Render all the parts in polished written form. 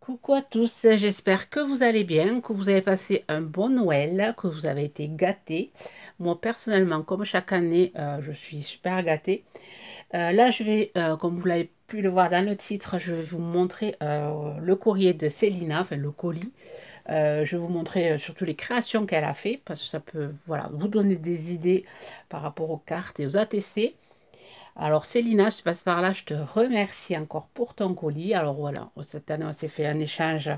Coucou à tous, j'espère que vous allez bien, que vous avez passé un bon Noël, que vous avez été gâtés. Moi personnellement, comme chaque année, je suis super gâtée. Là, je vais, comme vous l'avez pu le voir dans le titre, je vais vous montrer le courrier de Célina, enfin le colis. Je vais vous montrer surtout les créations qu'elle a fait, parce que ça peut, voilà, vous donner des idées par rapport aux cartes et aux ATC. Alors Célina, je passe par là, je te remercie encore pour ton colis. Alors voilà, cette année on s'est fait un échange.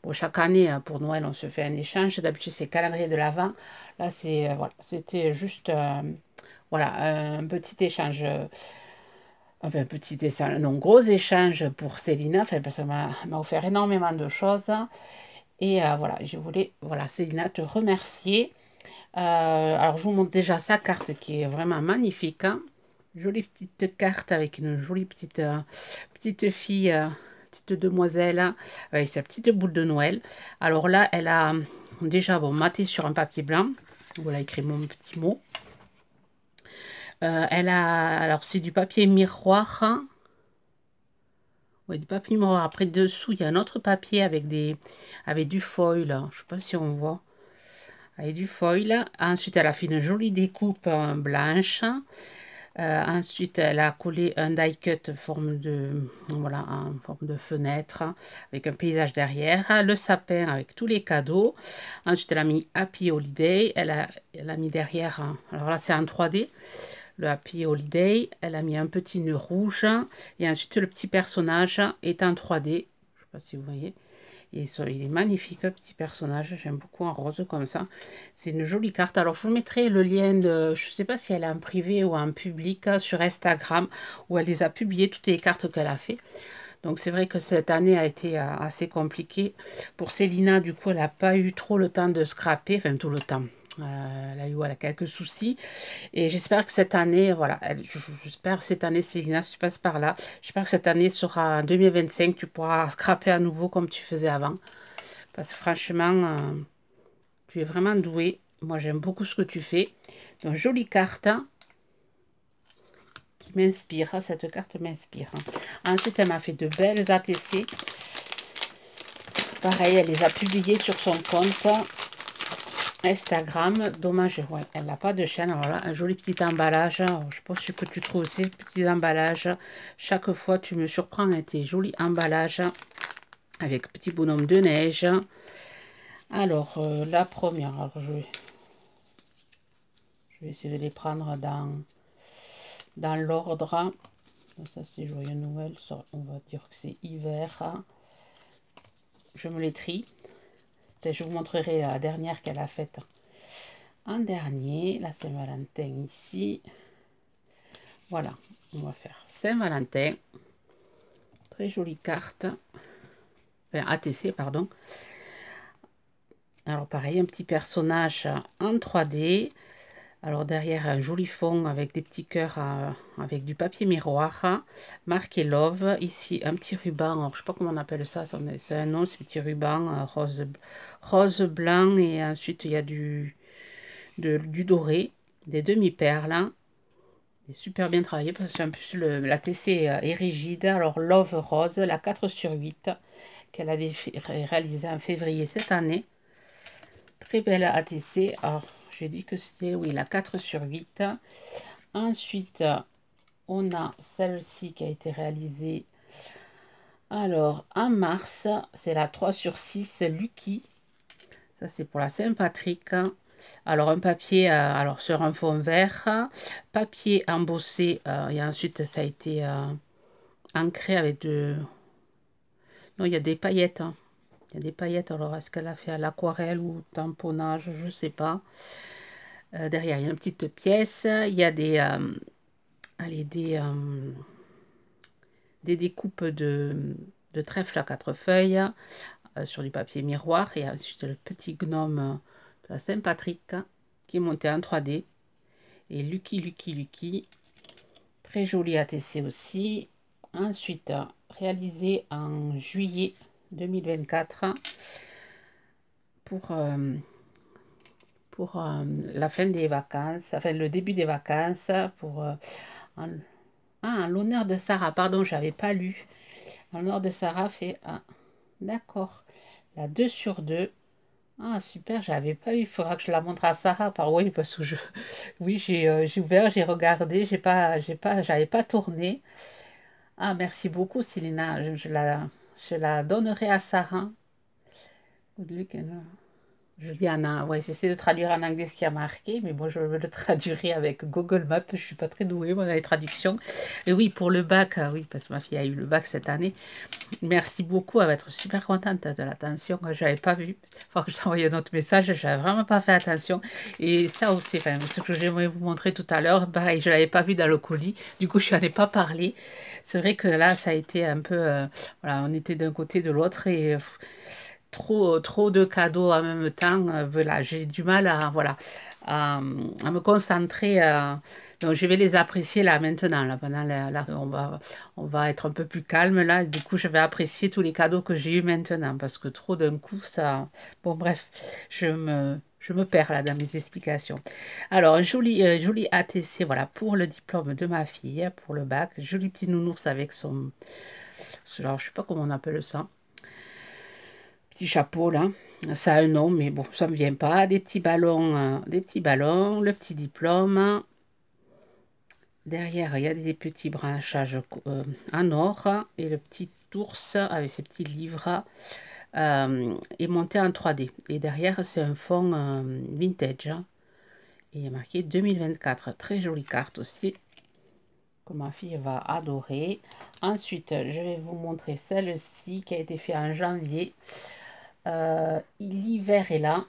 Bon, chaque année pour Noël on se fait un échange. D'habitude c'est calendrier de l'Avent. Là c'est voilà, c'était juste voilà un petit échange. Enfin petit échange, non gros échange pour Célina. Enfin parce qu'elle m'a offert énormément de choses. Et voilà, je voulais voilà Célina te remercier. Alors je vous montre déjà sa carte qui est vraiment magnifique, hein. Jolie petite carte avec une jolie petite fille, petite demoiselle, hein, avec sa petite boule de Noël. Alors là, elle a déjà bon, maté sur un papier blanc. Voilà, écrit mon petit mot. Elle a, alors c'est du papier miroir, hein. Ouais, du papier miroir. Après, dessous, il y a un autre papier avec du foil, là. Je sais pas si on voit. Avec du foil. Ensuite, elle a fait une jolie découpe blanche. Ensuite, elle a collé un die cut forme de, voilà, en forme de fenêtre avec un paysage derrière, le sapin avec tous les cadeaux. Ensuite, elle a mis Happy Holiday. Elle a mis derrière, alors là, c'est en 3D, le Happy Holiday. Elle a mis un petit nœud rouge. Et ensuite, le petit personnage est en 3D. Je ne sais pas si vous voyez. Il est magnifique, le petit personnage. J'aime beaucoup en rose comme ça. C'est une jolie carte. Alors, je vous mettrai le lien de... Je ne sais pas si elle est en privé ou en public sur Instagram, où elle les a publiées, toutes les cartes qu'elle a fait. Donc, c'est vrai que cette année a été assez compliquée. Pour Célina, du coup, elle n'a pas eu trop le temps de scraper. Enfin, tout le temps. Elle a eu voilà, quelques soucis. Et j'espère que cette année, voilà, j'espère que cette année, Célina, si tu passes par là, j'espère que cette année sera en 2025, tu pourras scraper à nouveau comme tu faisais avant. Parce que franchement, tu es vraiment douée. Moi, j'aime beaucoup ce que tu fais. Donc, jolie carte qui m'inspire. Cette carte m'inspire. Ensuite, elle m'a fait de belles ATC. Pareil, elle les a publiées sur son compte Instagram. Dommage, ouais, elle n'a pas de chaîne. Alors là, un joli petit emballage. Alors, je pense que tu trouves ces petits emballages. Chaque fois, tu me surprends avec tes jolis emballages avec petit bonhomme de neige. Alors, la première, alors je vais essayer de les prendre dans l'ordre. Ça, c'est Joyeux Noël. Ça, on va dire que c'est hiver. Je me les trie. Je vous montrerai la dernière qu'elle a faite en dernier. La Saint-Valentin ici. Voilà, on va faire Saint-Valentin. Très jolie carte. Enfin, ATC, pardon. Alors, pareil, un petit personnage en 3D. Alors, derrière, un joli fond avec des petits cœurs avec du papier miroir. Marqué Love. Ici, un petit ruban. Alors, je ne sais pas comment on appelle ça. C'est un nom, ce petit ruban rose blanc. Et ensuite, il y a du doré, des demi-perles. C'est super bien travaillé parce que en plus la TC est rigide. Alors Love Rose, la 4/8 qu'elle avait réalisée en février cette année. Très belle ATC. Alors j'ai dit que c'était oui la 4/8. Ensuite on a celle-ci qui a été réalisée alors en mars. C'est la 3/6 Lucky. Ça c'est pour la Saint-Patrick. Alors un papier alors sur un fond vert, papier embossé et ensuite ça a été ancré avec de... Non, il y a des paillettes, hein. Il y a des paillettes, alors est-ce qu'elle a fait à l'aquarelle ou tamponnage, je ne sais pas. Derrière, il y a une petite pièce, il y a allez, des découpes de trèfle à 4 feuilles sur du papier miroir et ensuite le petit gnome de la Saint-Patrick qui est monté en 3D. Et Lucky. Très joli ATC aussi. Ensuite, réalisé en juillet 2024 pour la fin des vacances, enfin le début des vacances, pour en l'honneur de Sarah. Pardon, j'avais pas lu. En l'honneur de Sarah fait D'accord. La 2 sur 2. Ah, super, j'avais pas eu. Il faudra que je la montre à Sarah par oui, parce que je. Oui, j'ai ouvert, j'ai regardé, j'avais pas tourné. Ah, merci beaucoup, Célina. Je la donnerai à Sarah. Good luck and- Juliana, ouais, j'essaie de traduire en anglais ce qui a marqué, mais bon, je le traduirai avec Google Maps. Je suis pas très douée, moi, dans les traductions. Et oui, pour le bac, oui, parce que ma fille a eu le bac cette année. Merci beaucoup, elle va être super contente de l'attention. Je n'avais pas vu. Faut que je t'envoie un autre message, je n'avais vraiment pas fait attention. Et ça aussi, enfin, ce que j'aimerais vous montrer tout à l'heure, pareil, je ne l'avais pas vu dans le colis. Du coup, je n'en ai pas parlé. C'est vrai que là, ça a été un peu... voilà, on était d'un côté, de l'autre et... trop de cadeaux en même temps, voilà, j'ai du mal à, voilà, à me concentrer. Donc, je vais les apprécier là maintenant. Là, pendant on va être un peu plus calme là. Du coup, je vais apprécier tous les cadeaux que j'ai eu maintenant parce que trop d'un coup, ça. Bon, bref, je me perds là dans mes explications. Alors, un joli ATC, voilà, pour le diplôme de ma fille, pour le bac. Joli petit nounours avec son. Alors, je sais pas comment on appelle ça. Petit chapeau là. Ça a un nom, mais bon, ça me vient pas. Des petits ballons, le petit diplôme. Derrière, il y a des petits branchages en or et le petit ours avec ses petits livres est monté en 3D. Et derrière, c'est un fond vintage. Et il y a marqué 2024. Très jolie carte aussi, que ma fille va adorer. Ensuite, je vais vous montrer celle-ci qui a été faite en janvier. L'hiver est là.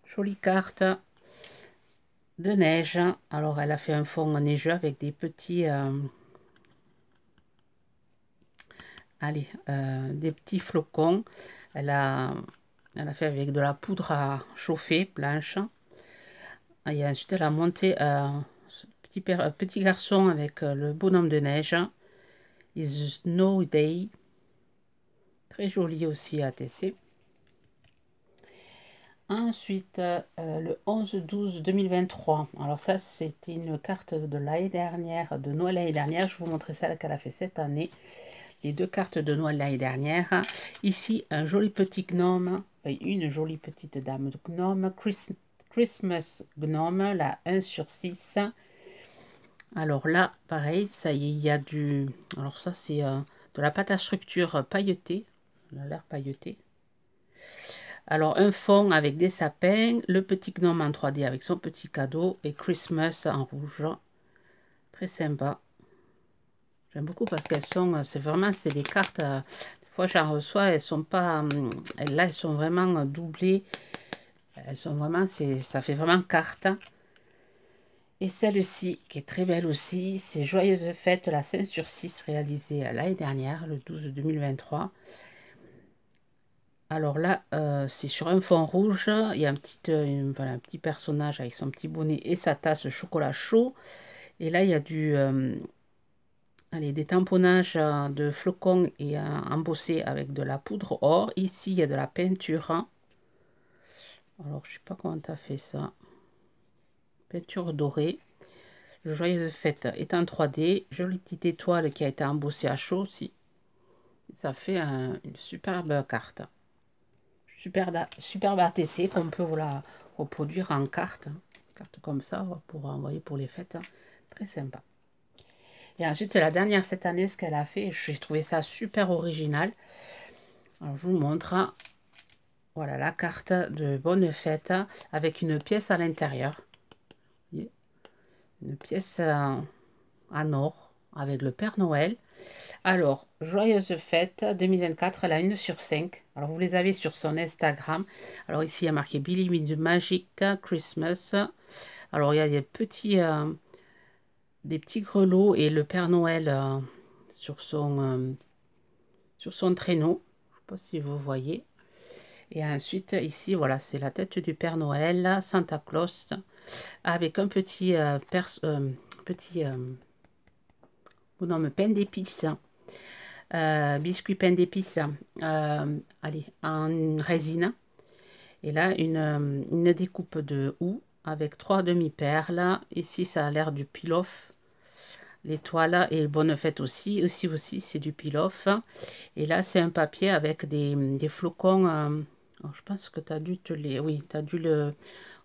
Jolie carte de neige. Alors, elle a fait un fond neigeux avec des petits... des petits flocons. Elle a fait avec de la poudre à chauffer blanche. Et ensuite, elle a monté ce petit garçon avec le bonhomme de neige. Is Snow Day. Très joli aussi à TC. Ensuite, le 11-12-2023. Alors ça, c'était une carte de l'année dernière, de Noël l'année dernière. Je vous montrer celle qu'elle a fait cette année. Les deux cartes de Noël l'année dernière. Ici, un joli petit gnome, une jolie petite dame de gnome, Christmas gnome, la 1 sur 6. Alors là, pareil, ça y est, il y a du... Alors ça, c'est de la pâte à structure pailletée. Elle a l'air pailletée. Alors, un fond avec des sapins, le petit gnome en 3D avec son petit cadeau et Christmas en rouge. Très sympa. J'aime beaucoup parce qu'elles sont, c'est vraiment, c'est des cartes, des fois j'en reçois, elles sont pas, là elles sont vraiment doublées, elles sont vraiment, ça fait vraiment carte. Et celle-ci, qui est très belle aussi, c'est Joyeuse Fête, la 5 sur 6, réalisée l'année dernière, le 12 2023. Alors là, c'est sur un fond rouge, il y a voilà, un petit personnage avec son petit bonnet et sa tasse chocolat chaud. Et là, il y a des tamponnages de flocons et embossés avec de la poudre or. Ici, il y a de la peinture. Alors, je ne sais pas comment tu as fait ça. Peinture dorée. Le Joyeuse Fête est en 3D. Jolie petite étoile qui a été embossée à chaud aussi. Ça fait une superbe carte. Superbe ATC qu'on peut voilà, reproduire en carte. Carte comme ça pour envoyer pour les fêtes. Très sympa. Et ensuite, c'est la dernière cette année, ce qu'elle a fait. J'ai trouvé ça super original. Alors, je vous montre. Voilà la carte de bonne fête avec une pièce à l'intérieur. Une pièce en or avec le Père Noël. Alors, joyeuse fête 2024, elle a 1 sur 5. Alors, vous les avez sur son Instagram. Alors, ici, il y a marqué Billy with Magic Christmas. Alors, il y a des petits grelots et le Père Noël sur son traîneau. Je ne sais pas si vous voyez. Et ensuite, ici, voilà, c'est la tête du Père Noël, Santa Claus, avec un petit, petit bonhomme pain d'épices, biscuit pain d'épices, allez, en résine. Et là, une découpe de houx avec 3 demi-perles. Ici, ça a l'air du pilaf l'étoile et bonne fête aussi. Aussi, c'est du peel-off. Et là, c'est un papier avec des flocons. Alors, je pense que tu as dû te les... Oui, tu as dû le...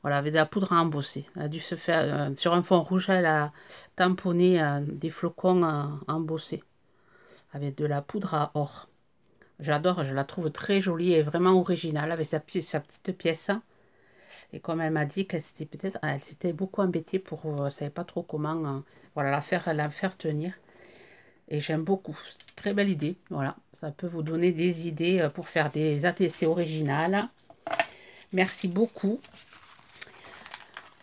Voilà, avec de la poudre à embosser. Elle a dû se faire... sur un fond rouge, elle a tamponné des flocons embossés. Avec de la poudre à or. J'adore, je la trouve très jolie et vraiment originale avec sa petite pièce. Et comme elle m'a dit qu'elle s'était peut-être, elle s'était beaucoup embêtée pour, elle savait pas trop comment, voilà, la faire tenir. Et j'aime beaucoup, c'est très belle idée. Voilà, ça peut vous donner des idées pour faire des ATC originales. Merci beaucoup.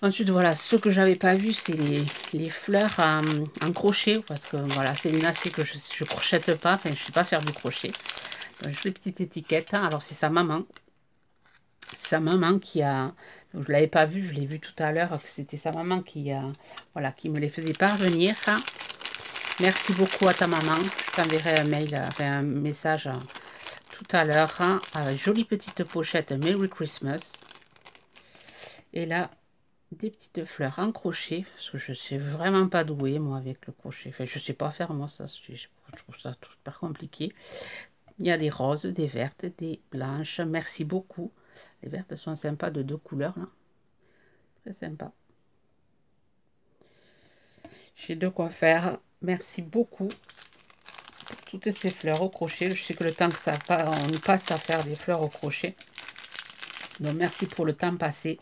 Ensuite, voilà, ce que j'avais pas vu, c'est les fleurs en crochet, parce que voilà, Célina sait que je crochète pas, enfin, je sais pas faire du crochet. Donc, je les petites étiquettes. Alors, c'est sa maman. Sa maman qui a, je l'avais pas vu, je l'ai vu tout à l'heure, que c'était sa maman qui a, voilà, qui me les faisait parvenir. Merci beaucoup à ta maman. Je t'enverrai un mail, enfin, un message tout à l'heure. Jolie petite pochette Merry Christmas. Et là, des petites fleurs en crochet, parce que je sais vraiment pas douée moi avec le crochet. Enfin, je sais pas faire moi ça, je trouve ça super compliqué. Il y a des roses, des vertes, des blanches. Merci beaucoup. Les vertes sont sympas de deux couleurs là. Très sympa. J'ai de quoi faire. Merci beaucoup pour toutes ces fleurs au crochet. Je sais que le temps que ça passe, on passe à faire des fleurs au crochet. Donc merci pour le temps passé.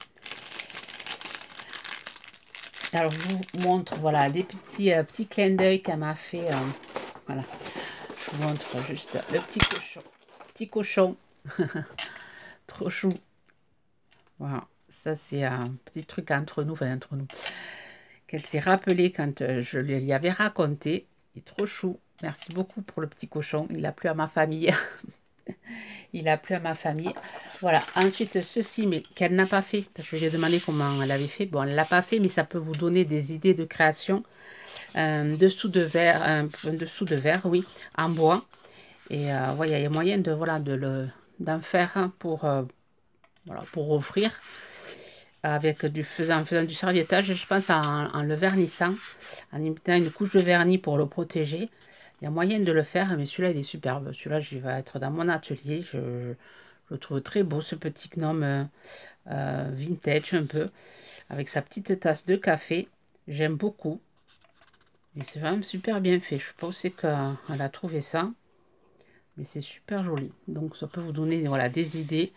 Alors je vous montre, voilà, des petits clins d'œil qu'elle m'a fait. Voilà. Je vous montre juste le petit cochon. Petit cochon. Trop chou. Voilà. Ça c'est un petit truc entre nous, enfin entre nous. Qu'elle s'est rappelé quand je lui avais raconté. Il est trop chou. Merci beaucoup pour le petit cochon. Il a plu à ma famille. Il a plu à ma famille. Voilà. Ensuite, ceci, mais qu'elle n'a pas fait. Parce que je lui ai demandé comment elle avait fait. Bon, elle ne l'a pas fait, mais ça peut vous donner des idées de création. Dessous de verre, un dessous de verre, oui, en bois. Et voilà, il y a moyen de, voilà, d'en faire pour, voilà, pour offrir. Avec en faisant du serviettage, je pense en le vernissant, en mettant une couche de vernis pour le protéger. Il y a moyen de le faire, mais celui-là, il est superbe. Celui-là, je vais être dans mon atelier. Je le trouve très beau, ce petit gnome vintage un peu, avec sa petite tasse de café. J'aime beaucoup. Et c'est vraiment super bien fait. Je sais pas où c'est qu'elle a trouvé ça, mais c'est super joli. Donc, ça peut vous donner, voilà, des idées.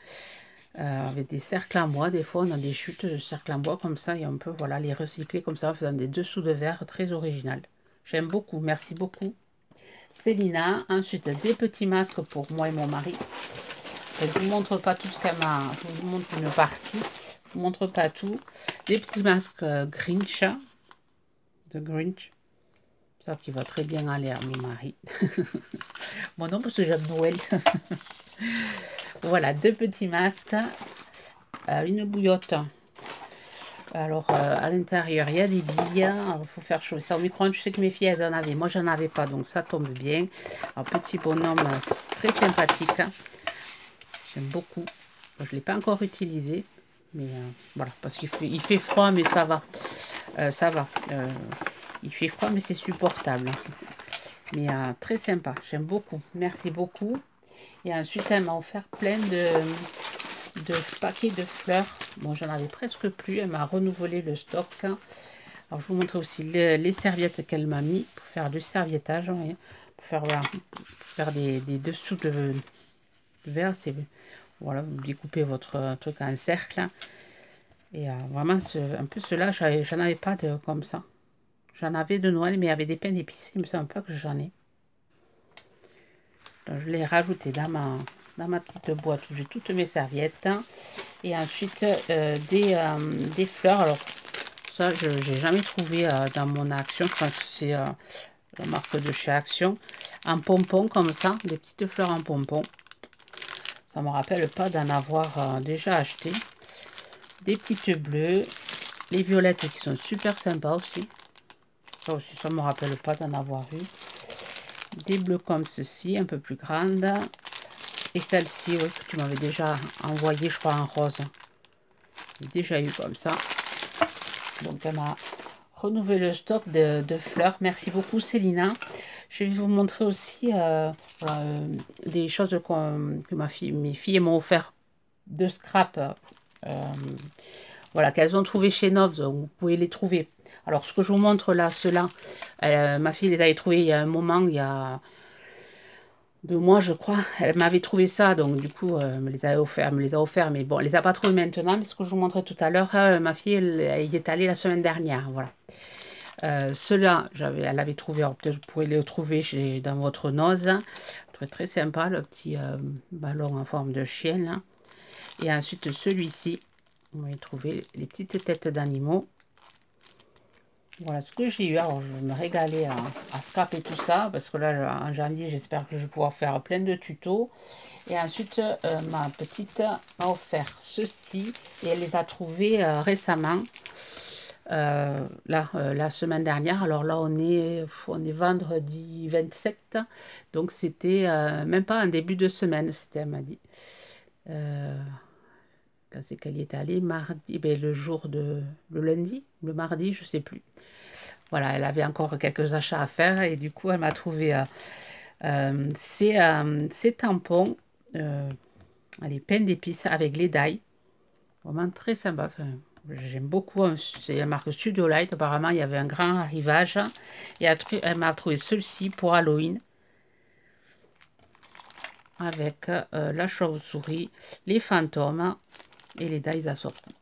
Avec des cercles en bois, des fois on a des chutes de cercles en bois comme ça et on peut, voilà, les recycler comme ça en faisant des dessous de verre très original. J'aime beaucoup, merci beaucoup Célina. Ensuite des petits masques pour moi et mon mari. Je ne vous montre pas tout ce qu'elle m'a, je vous montre une partie, je vous montre pas tout. Des petits masques Grinch, de Grinch, ça qui va très bien aller à mon mari. Bon non, parce que j'aime Noël. Voilà, deux petits masques, une bouillotte. Alors, à l'intérieur, il y a des billes. Il faut faire chauffer ça au micro-ondes. Je sais que mes filles, elles en avaient. Moi, j'en avais pas, donc ça tombe bien. Un petit bonhomme très sympathique. J'aime beaucoup. Je ne l'ai pas encore utilisé. Mais voilà, parce qu'il fait froid, mais ça va. Ça va. Il fait froid, mais c'est supportable. Mais très sympa. J'aime beaucoup. Merci beaucoup. Et ensuite, elle m'a offert plein de paquets de fleurs. Bon, j'en avais presque plus. Elle m'a renouvelé le stock. Alors, je vous montre aussi les serviettes qu'elle m'a mis pour faire du serviettage. Voyez, pour faire, voilà, pour faire des dessous de verre. C'est, voilà, vous découpez votre truc en cercle. Et vraiment, un peu cela, j'en avais pas de comme ça. J'en avais de Noël, mais il y avait des pains d'épicerie. Il me semble pas que j'en ai. Donc, je l'ai rajouté dans ma petite boîte où j'ai toutes mes serviettes. Et ensuite, des fleurs. Alors, ça, je n'ai jamais trouvé dans mon Action. Je pense que c'est la marque de chez Action. En pompon, comme ça. Des petites fleurs en pompon. Ça ne me rappelle pas d'en avoir déjà acheté. Des petites bleues. Les violettes qui sont super sympas aussi. Ça aussi, ça ne me rappelle pas d'en avoir eu. Des bleus comme ceci, un peu plus grandes. Et celle-ci, oui, que tu m'avais déjà envoyé, je crois, en rose. J'ai déjà eu comme ça. Donc, elle m'a renouveler le stock de fleurs. Merci beaucoup Célina. Je vais vous montrer aussi voilà, des choses que mes filles m'ont offert de scrap. Voilà, qu'elles ont trouvé chez Noves, donc vous pouvez les trouver. Alors, ce que je vous montre là, ceux-là, ma fille les avait trouvés il y a un moment, il y a 2 mois, je crois. Elle m'avait trouvé ça, donc du coup, elle me les a offerts, mais bon, elle les a pas trouvés maintenant, mais ce que je vous montrais tout à l'heure, ma fille, elle y est allée la semaine dernière, voilà. Ceux-là, elle avait trouvé, alors peut-être vous pourrez les trouver dans votre nose. Très très sympa, le petit ballon en forme de chien, là. Et ensuite, celui-ci, vous allez trouver les petites têtes d'animaux. Voilà ce que j'ai eu. Alors, je vais me régaler à scraper tout ça, parce que là, en janvier, j'espère que je vais pouvoir faire plein de tutos. Et ensuite, ma petite m'a offert ceci, et elle les a trouvés récemment. La semaine dernière. Alors là, on est vendredi 27, donc c'était même pas un début de semaine, c'était, elle m'a dit. Quand c'est qu'elle y est allée, mardi, ben, le lundi, le mardi, je sais plus. Voilà, elle avait encore quelques achats à faire et du coup, elle m'a trouvé ces tampons, les pains d'épices avec les d'ail. Vraiment très sympa. Enfin, j'aime beaucoup. C'est la marque Studiolight. Apparemment, il y avait un grand arrivage. Et elle m'a trouvé ceux-ci pour Halloween. Avec la chauve-souris, les fantômes et les dies assortis.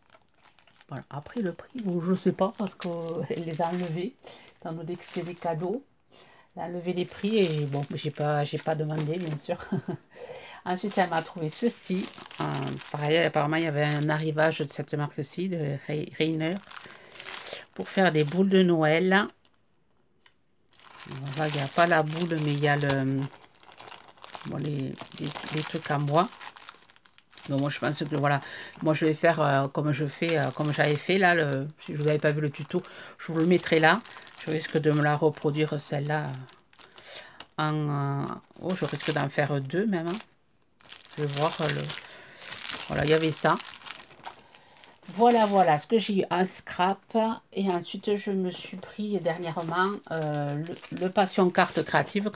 Voilà. Après le prix, bon, je ne sais pas parce qu'elle les a enlevés, étant donné que c'est des cadeaux. Elle a enlevé les prix et bon, j'ai pas demandé bien sûr. Ensuite, elle m'a trouvé ceci. Pareil, apparemment, il y avait un arrivage de cette marque-ci, de Rainer, pour faire des boules de Noël. Là, il n'y a pas la boule, mais il y a bon, les trucs à moi. Donc moi je pense que voilà, moi je vais faire comme j'avais fait là, si vous n'avez pas vu le tuto, je vous le mettrai là. Je risque de me la reproduire celle-là oh, je risque d'en faire 2 même. Hein. Je vais voir voilà, il y avait ça. Voilà ce que j'ai eu en scrap. Et ensuite, je me suis pris dernièrement le Passion Carte Créative.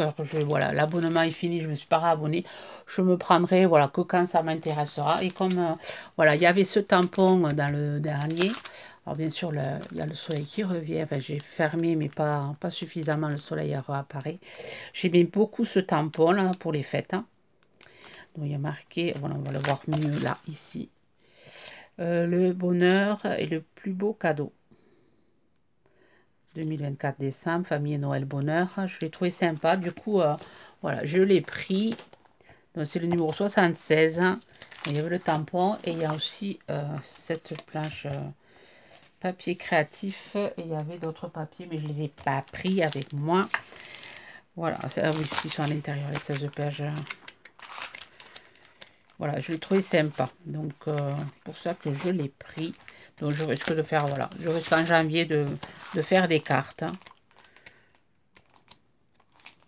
Voilà, l'abonnement est fini, je ne me suis pas réabonnée. Je me prendrai voilà, que quand ça m'intéressera. Et comme voilà, il y avait ce tampon dans le dernier. Alors bien sûr, il y a le soleil qui revient. Enfin, j'ai fermé, mais pas suffisamment. Le soleil réapparaît. J'aimais beaucoup ce tampon là pour les fêtes. Hein. Donc il y a marqué, voilà, on va le voir mieux là, ici. Le bonheur est le plus beau cadeau. 2024 décembre, famille Noël bonheur. Je l'ai trouvé sympa. Du coup, voilà, je l'ai pris. Donc c'est le numéro 76. Il y avait le tampon et il y a aussi cette planche papier créatif. Et il y avait d'autres papiers, mais je ne les ai pas pris avec moi. Voilà, oui, ils sont à l'intérieur, les 16 pages. Voilà, je l'ai trouvé sympa. Donc, pour ça que je l'ai pris. Donc, je risque de faire, voilà. Je risque en janvier de faire des cartes. Hein.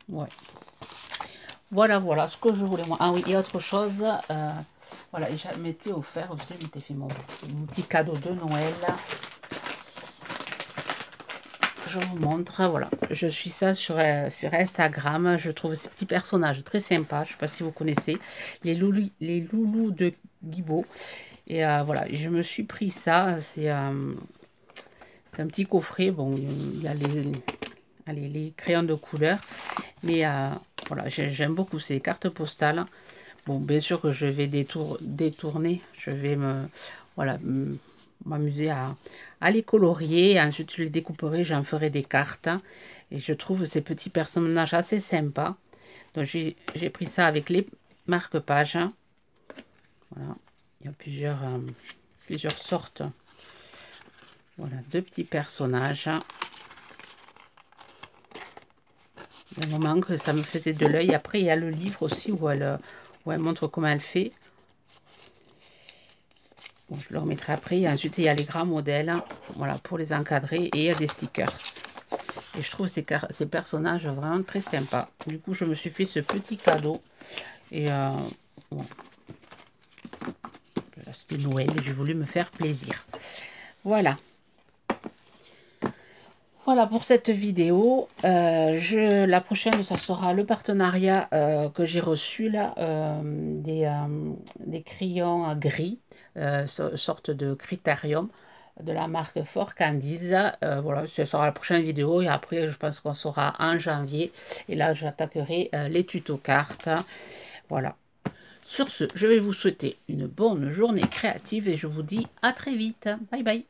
Ouais. Voilà ce que je voulais. Ah oui, et autre chose. Voilà, je m'étais offert aussi. Je m'étais fait mon petit cadeau de Noël. Je vous montre, voilà, je suis ça sur Instagram, je trouve ces petits personnages très sympas, je ne sais pas si vous connaissez, les loulous de Guibo, et voilà, je me suis pris ça, c'est un petit coffret, bon, il y a les crayons de couleur, mais voilà, j'aime beaucoup ces cartes postales, bon, bien sûr que je vais détourner, je vais m'amuser à les colorier. Ensuite, je les découperai, j'en ferai des cartes. Et je trouve ces petits personnages assez sympas. Donc, j'ai pris ça avec les marque-pages. Voilà. Il y a plusieurs sortes. Voilà, de petits personnages. Il y a un moment que ça me faisait de l'œil. Après, il y a le livre aussi où elle montre comment elle fait. Bon, je le remettrai après. Et ensuite, il y a les grands modèles, voilà, pour les encadrer. Et il y a des stickers. Et je trouve ces personnages vraiment très sympas. Du coup, je me suis fait ce petit cadeau. Et bon. C'était Noël et j'ai voulu me faire plaisir. Voilà. Voilà pour cette vidéo. La prochaine, ça sera le partenariat que j'ai reçu là, des crayons gris, sorte de critérium de la marque Fort Candies. Voilà, ce sera la prochaine vidéo et après, je pense qu'on sera en janvier. Et là, j'attaquerai les tutos cartes. Voilà. Sur ce, je vais vous souhaiter une bonne journée créative et je vous dis à très vite. Bye bye.